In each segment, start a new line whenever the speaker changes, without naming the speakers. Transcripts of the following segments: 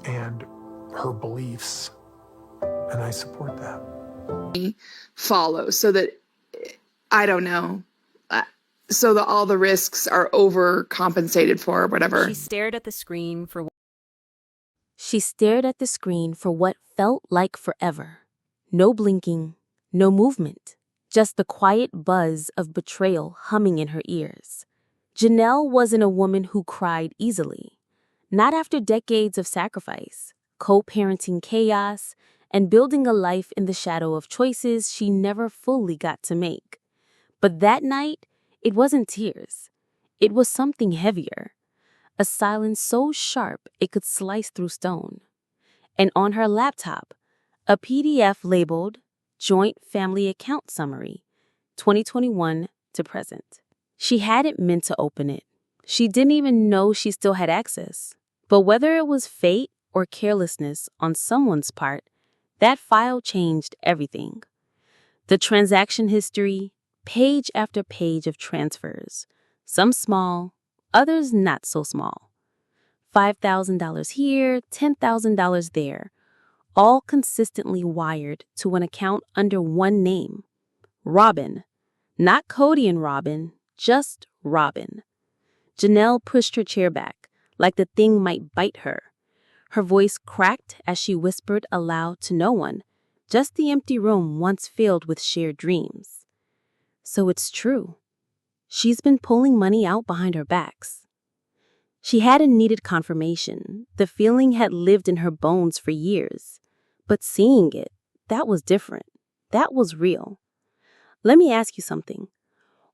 and her beliefs, and I support that.
Follow so that, I don't know, so that all the risks are overcompensated for or whatever.
She stared at the screen for
what felt like forever. No blinking, no movement, just the quiet buzz of betrayal humming in her ears. Janelle wasn't a woman who cried easily. Not after decades of sacrifice, co-parenting chaos, and building a life in the shadow of choices she never fully got to make. But that night, it wasn't tears. It was something heavier. A silence so sharp it could slice through stone. And on her laptop, a PDF labeled Joint Family Account Summary, 2021 to present. She hadn't meant to open it. She didn't even know she still had access. But whether it was fate or carelessness on someone's part, that file changed everything. The transaction history, page after page of transfers, some small, others not so small. $5,000 here, $10,000 there, all consistently wired to an account under one name. Robyn. Not Kody and Robyn, just Robyn. Janelle pushed her chair back, like the thing might bite her. Her voice cracked as she whispered aloud to no one, just the empty room once filled with shared dreams. So it's true. She's been pulling money out behind her backs. She hadn't needed confirmation. The feeling had lived in her bones for years. But seeing it, that was different. That was real. Let me ask you something.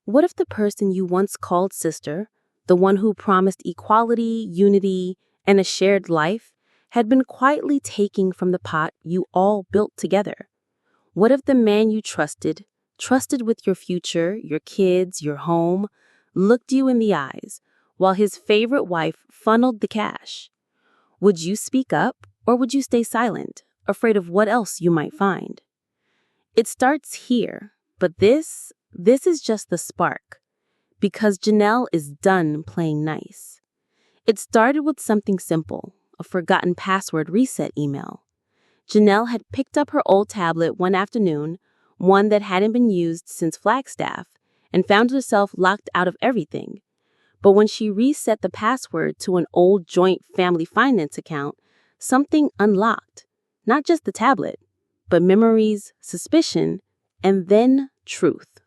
What if the person you once called sister, the one who promised equality, unity, and a shared life, had been quietly taking from the pot you all built together? What if the man you trusted with your future, your kids, your home, looked you in the eyes, while his favorite wife funneled the cash? Would you speak up, or would you stay silent, afraid of what else you might find? It starts here, but this is just the spark, because Janelle is done playing nice. It started with something simple, a forgotten password reset email. Janelle had picked up her old tablet one afternoon, one that hadn't been used since Flagstaff, and found herself locked out of everything. But when she reset the password to an old joint family finance account, something unlocked. Not just the tablet, but memories, suspicion, and then truth.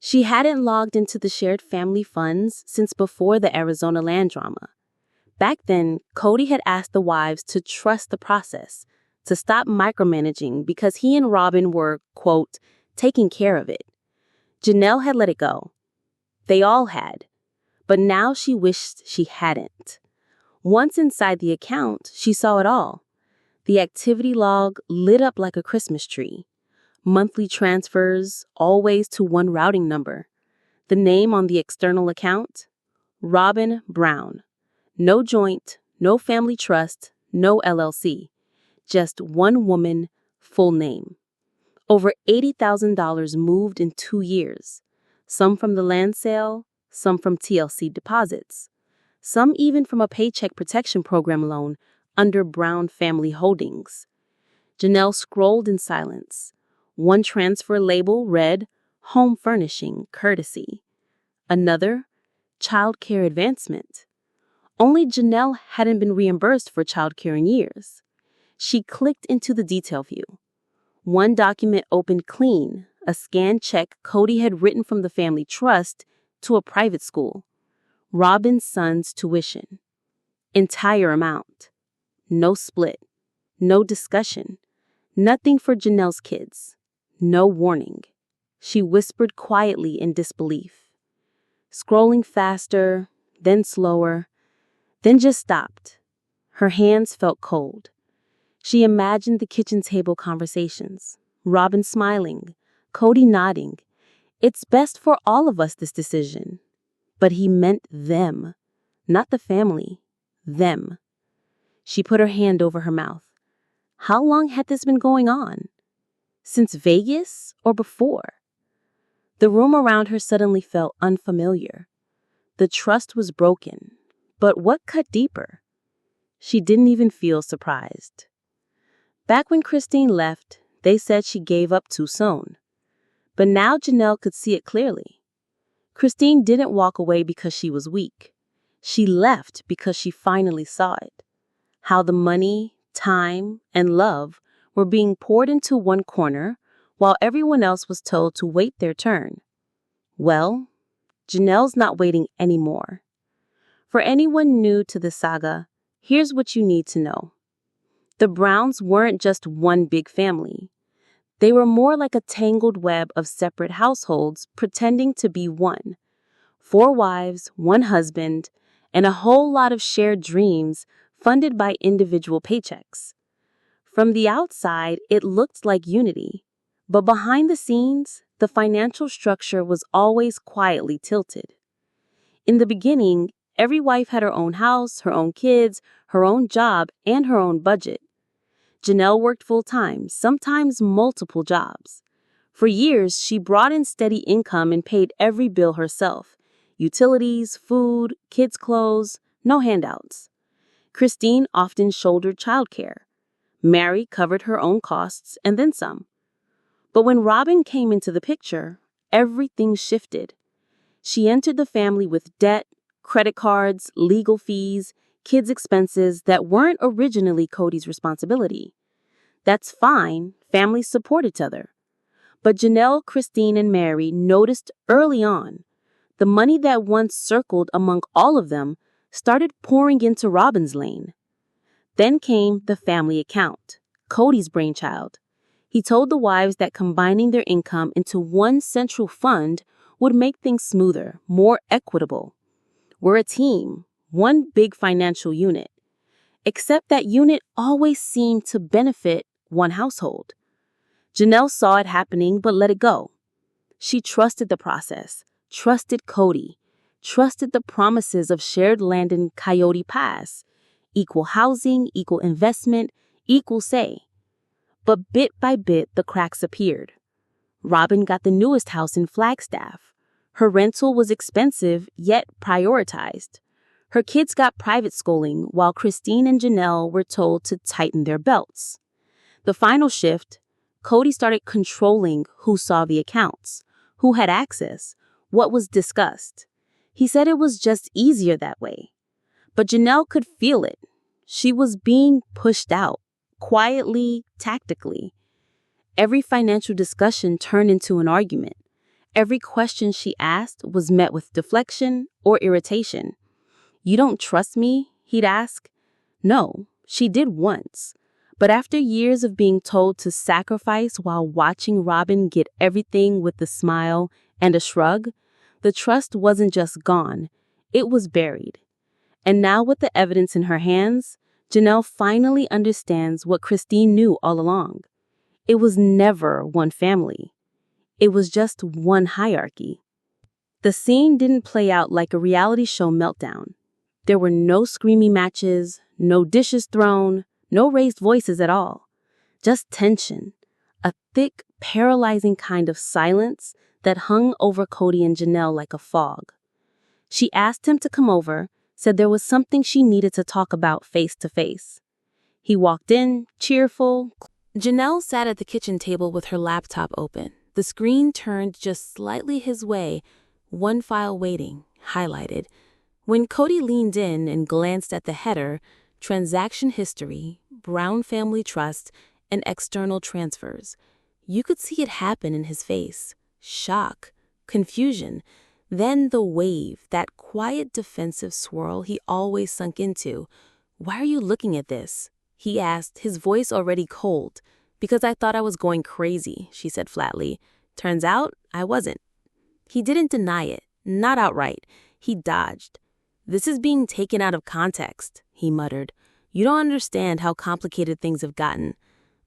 She hadn't logged into the shared family funds since before the Arizona land drama. Back then, Kody had asked the wives to trust the process, to stop micromanaging because he and Robyn were, quote, taking care of it. Janelle had let it go. They all had. But now she wished she hadn't. Once inside the account, she saw it all. The activity log lit up like a Christmas tree. Monthly transfers, always to one routing number. The name on the external account? Robyn Brown. No joint, no family trust, no LLC. Just one woman, full name. Over $80,000 moved in 2 years. Some from the land sale, some from TLC deposits. Some even from a Paycheck Protection Program loan under Brown Family Holdings. Janelle scrolled in silence. One transfer label read, Home Furnishing Courtesy. Another, Child Care Advancement. Only Janelle hadn't been reimbursed for child care in years. She clicked into the detail view. One document opened clean, a scanned check Kody had written from the family trust to a private school. Robyn's son's tuition. Entire amount. No split. No discussion. Nothing for Janelle's kids. No warning. She whispered quietly in disbelief. Scrolling faster, then slower, then just stopped. Her hands felt cold. She imagined the kitchen table conversations. Robyn smiling, Kody nodding. It's best for all of us, this decision. But he meant them, not the family. Them. She put her hand over her mouth. How long had this been going on? Since Vegas or before? The room around her suddenly felt unfamiliar. The trust was broken, but what cut deeper? She didn't even feel surprised. Back when Christine left, they said she gave up too soon. But now Janelle could see it clearly. Christine didn't walk away because she was weak. She left because she finally saw it. How the money, time, and love were being poured into one corner while everyone else was told to wait their turn. Well, Janelle's not waiting anymore. For anyone new to the saga, here's what you need to know. The Browns weren't just one big family. They were more like a tangled web of separate households pretending to be one. 4 wives, 1 husband, and a whole lot of shared dreams funded by individual paychecks. From the outside, it looked like unity. But behind the scenes, the financial structure was always quietly tilted. In the beginning, every wife had her own house, her own kids, her own job, and her own budget. Janelle worked full-time, sometimes multiple jobs. For years, she brought in steady income and paid every bill herself. Utilities, food, kids' clothes, no handouts. Christine often shouldered childcare. Mary covered her own costs and then some. But when Robyn came into the picture, everything shifted. She entered the family with debt, credit cards, legal fees, kids' expenses that weren't originally Kody's responsibility. That's fine, families support each other. But Janelle, Christine, and Mary noticed early on the money that once circled among all of them started pouring into Robyn's lane. Then came the family account, Kody's brainchild. He told the wives that combining their income into one central fund would make things smoother, more equitable. We're a team, one big financial unit. Except that unit always seemed to benefit one household. Janelle saw it happening but let it go. She trusted the process, trusted Kody, trusted the promises of shared land in Coyote Pass, equal housing, equal investment, equal say. But bit by bit, the cracks appeared. Robyn got the newest house in Flagstaff. Her rental was expensive, yet prioritized. Her kids got private schooling, while Christine and Janelle were told to tighten their belts. The final shift, Kody started controlling who saw the accounts, who had access, what was discussed. He said it was just easier that way. But Janelle could feel it. She was being pushed out, quietly, tactically. Every financial discussion turned into an argument. Every question she asked was met with deflection or irritation. "You don't trust me?" he'd ask. No, she did once. But after years of being told to sacrifice while watching Robyn get everything with a smile and a shrug, the trust wasn't just gone, it was buried. And now with the evidence in her hands, Janelle finally understands what Christine knew all along. It was never one family. It was just one hierarchy. The scene didn't play out like a reality show meltdown. There were no screaming matches, no dishes thrown, no raised voices at all. Just tension, a thick, paralyzing kind of silence that hung over Kody and Janelle like a fog. She asked him to come over, said there was something she needed to talk about face to face. He walked in, cheerful.
Janelle sat at the kitchen table with her laptop open. The screen turned just slightly his way, one file waiting, highlighted. When Kody leaned in and glanced at the header, Transaction History, Brown Family Trust, and External Transfers, you could see it happen in his face. Shock, confusion, then the wave, that quiet defensive swirl he always sunk into. "Why are you looking at this?" he asked, his voice already cold. "Because I thought I was going crazy," she said flatly. "Turns out I wasn't." He didn't deny it, not outright. He dodged. "This is being taken out of context," he muttered. "You don't understand how complicated things have gotten."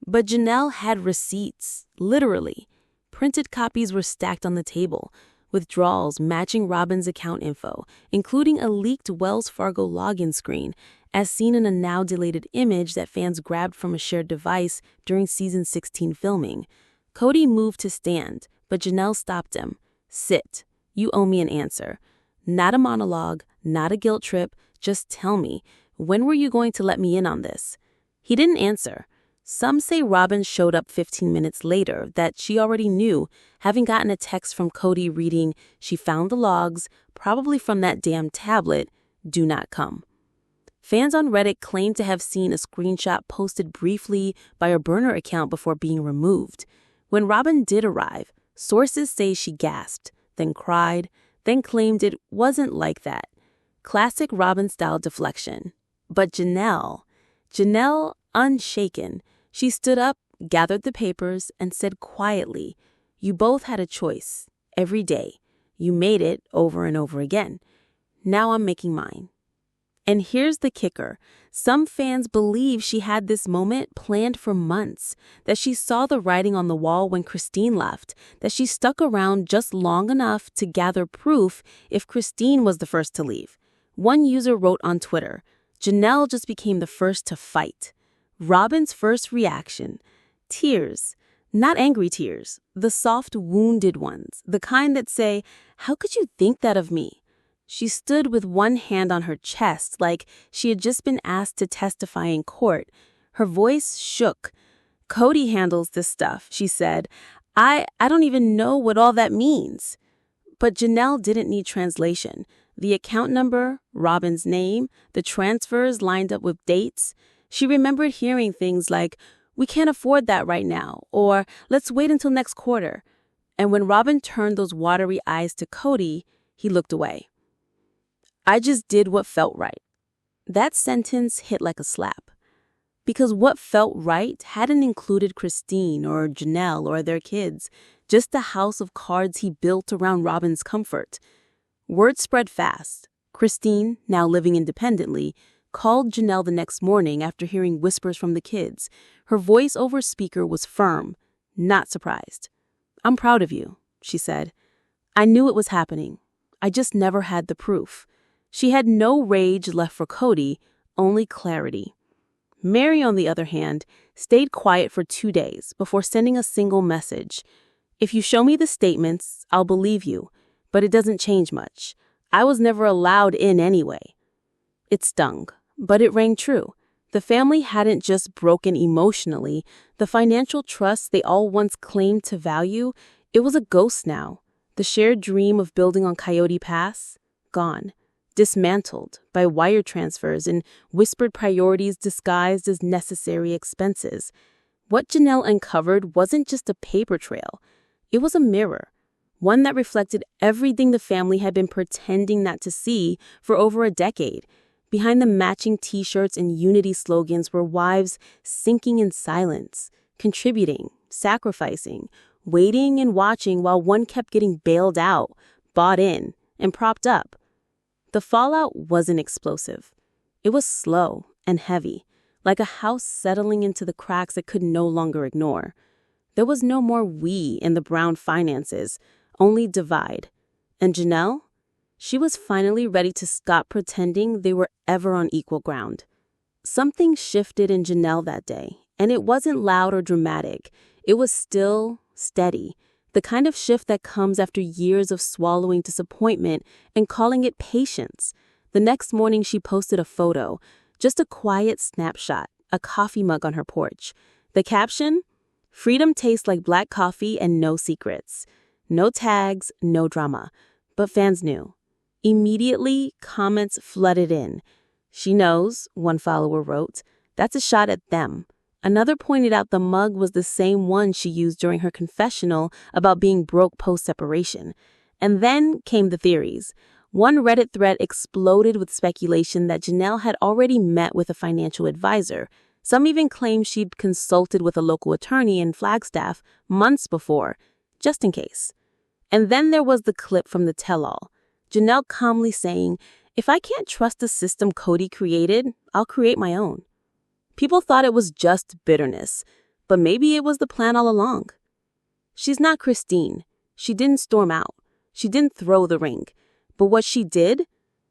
But Janelle had receipts, literally. Printed copies were stacked on the table, withdrawals matching Robyn's account info, including a leaked Wells Fargo login screen, as seen in a now-deleted image that fans grabbed from a shared device during season 16 filming. Kody moved to stand, but Janelle stopped him. "Sit. You owe me an answer. Not a monologue, not a guilt trip. Just tell me,
When were you going to let me in on this? He didn't answer. Some say Robyn showed up 15 minutes later, that she already knew, having gotten a text from Kody reading, "She found the logs, probably from that damn tablet, do not come." Fans on Reddit claim to have seen a screenshot posted briefly by her burner account before being removed. When Robyn did arrive, sources say she gasped, then cried, then claimed it wasn't like that. Classic Robyn-style deflection. But Janelle, unshaken, she stood up, gathered the papers, and said quietly, "You both had a choice, every day. You made it over and over again. Now I'm making mine." And here's the kicker. Some fans believe she had this moment planned for months, that she saw the writing on the wall when Christine left, that she stuck around just long enough to gather proof if Christine was the first to leave. One user wrote on Twitter, "Janelle just became the first to fight." Robyn's first reaction, tears. Not angry tears, the soft, wounded ones, the kind that say, "How could you think that of me?" She stood with one hand on her chest like she had just been asked to testify in court. Her voice shook. "Kody handles this stuff," she said. I don't even know what all that means." But Janelle didn't need translation. The account number, Robyn's name, the transfers lined up with dates. She remembered hearing things like, "We can't afford that right now," or "Let's wait until next quarter." And when Robyn turned those watery eyes to Kody, he looked away. "I just did what felt right." That sentence hit like a slap. Because what felt right hadn't included Christine or Janelle or their kids, just a house of cards he built around Robyn's comfort. Word spread fast. Christine, now living independently, called Janelle the next morning after hearing whispers from the kids. Her voice over speaker was firm, not surprised. "I'm proud of you," she said. "I knew it was happening. I just never had the proof." She had no rage left for Kody, only clarity. Mary, on the other hand, stayed quiet for 2 days before sending a single message. "If you show me the statements, I'll believe you, but it doesn't change much. I was never allowed in anyway." It stung, but it rang true. The family hadn't just broken emotionally. The financial trust they all once claimed to value, it was a ghost now. The shared dream of building on Coyote Pass, gone. Dismantled by wire transfers and whispered priorities disguised as necessary expenses. What Janelle uncovered wasn't just a paper trail. It was a mirror, one that reflected everything the family had been pretending not to see for over a decade. Behind the matching t-shirts and unity slogans were wives sinking in silence, contributing, sacrificing, waiting and watching while one kept getting bailed out, bought in, and propped up. The fallout wasn't explosive. It was slow and heavy, like a house settling into the cracks it could no longer ignore. There was no more we in the Brown finances, only divide. And Janelle? She was finally ready to stop pretending they were ever on equal ground. Something shifted in Janelle that day, and it wasn't loud or dramatic. It was still, steady. The kind of shift that comes after years of swallowing disappointment and calling it patience. The next morning she posted a photo, just a quiet snapshot, a coffee mug on her porch. The caption? "Freedom tastes like black coffee and no secrets." No tags, no drama. But fans knew. Immediately, comments flooded in. "She knows," one follower wrote. "That's a shot at them." Another pointed out the mug was the same one she used during her confessional about being broke post-separation. And then came the theories. One Reddit thread exploded with speculation that Janelle had already met with a financial advisor. Some even claimed she'd consulted with a local attorney in Flagstaff months before, just in case. And then there was the clip from the tell-all. Janelle calmly saying, "If I can't trust the system Kody created, I'll create my own." People thought it was just bitterness, but maybe it was the plan all along. She's not Christine. She didn't storm out. She didn't throw the ring. But what she did,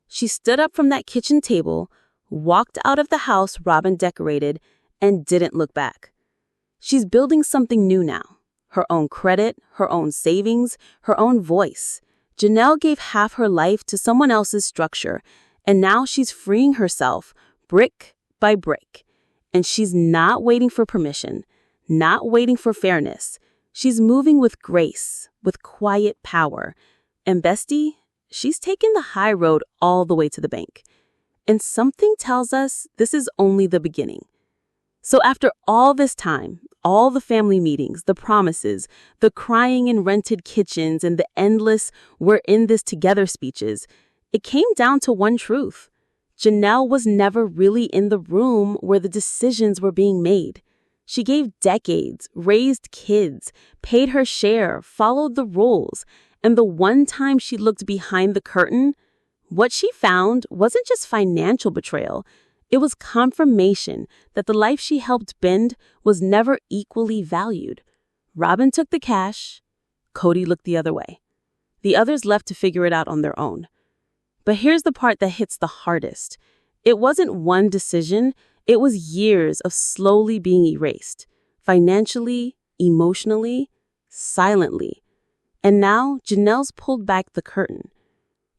she stood up from that kitchen table, walked out of the house Robyn decorated, and didn't look back. She's building something new now. Her own credit, her own savings, her own voice. Janelle gave half her life to someone else's structure, and now she's freeing herself, brick by brick. And she's not waiting for permission, not waiting for fairness. She's moving with grace, with quiet power. And Bestie, she's taken the high road all the way to the bank. And something tells us this is only the beginning. So after all this time, all the family meetings, the promises, the crying in rented kitchens, and the endless "we're in this together" speeches, it came down to one truth. Janelle was never really in the room where the decisions were being made. She gave decades, raised kids, paid her share, followed the rules, and the one time she looked behind the curtain, what she found wasn't just financial betrayal. It was confirmation that the life she helped bend was never equally valued. Robyn took the cash. Kody looked the other way. The others left to figure it out on their own. But here's the part that hits the hardest. It wasn't one decision. It was years of slowly being erased. Financially, emotionally, silently. And now Janelle's pulled back the curtain.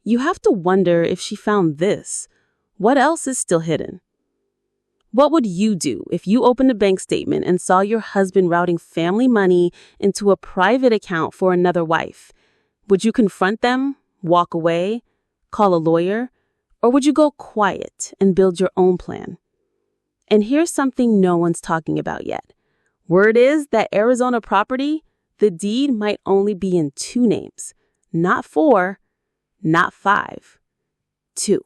You have to wonder if she found this. What else is still hidden? What would you do if you opened a bank statement and saw your husband routing family money into a private account for another wife? Would you confront them, walk away, call a lawyer, or would you go quiet and build your own plan? And here's something no one's talking about yet. Word is that Arizona property, the deed might only be in 2 names, not 4, not 5, 2.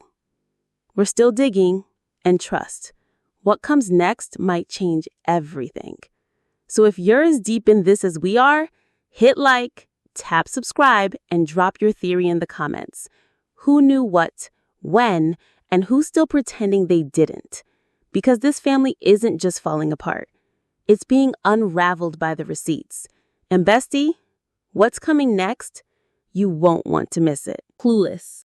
We're still digging, and trust, what comes next might change everything. So if you're as deep in this as we are, hit like, tap subscribe, and drop your theory in the comments. Who knew what, when, and who's still pretending they didn't? Because this family isn't just falling apart. It's being unraveled by the receipts. And Bestie, what's coming next? You won't want to miss it. Clueless.